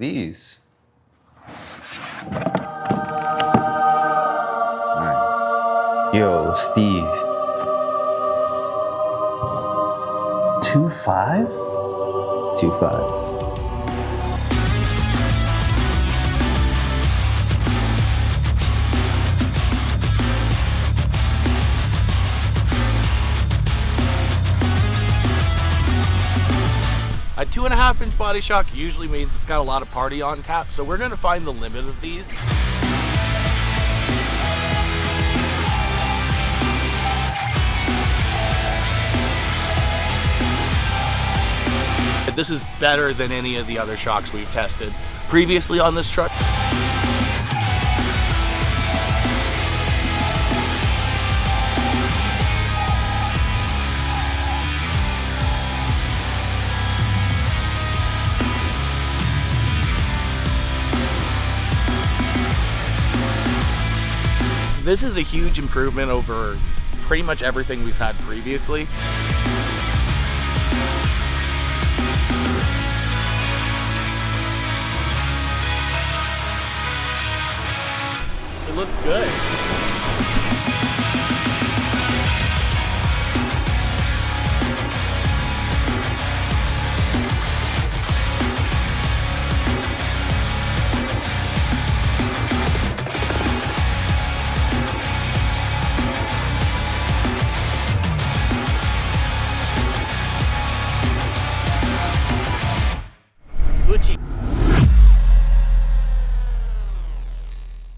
these. Yo, Steve. 2 5s? 2 5s. A 2.5-inch body shock usually means it's got a lot of party on tap, so we're gonna find the limit of these. This is better than any of the other shocks we've tested previously on this truck. This is a huge improvement over pretty much everything we've had previously. It looks good.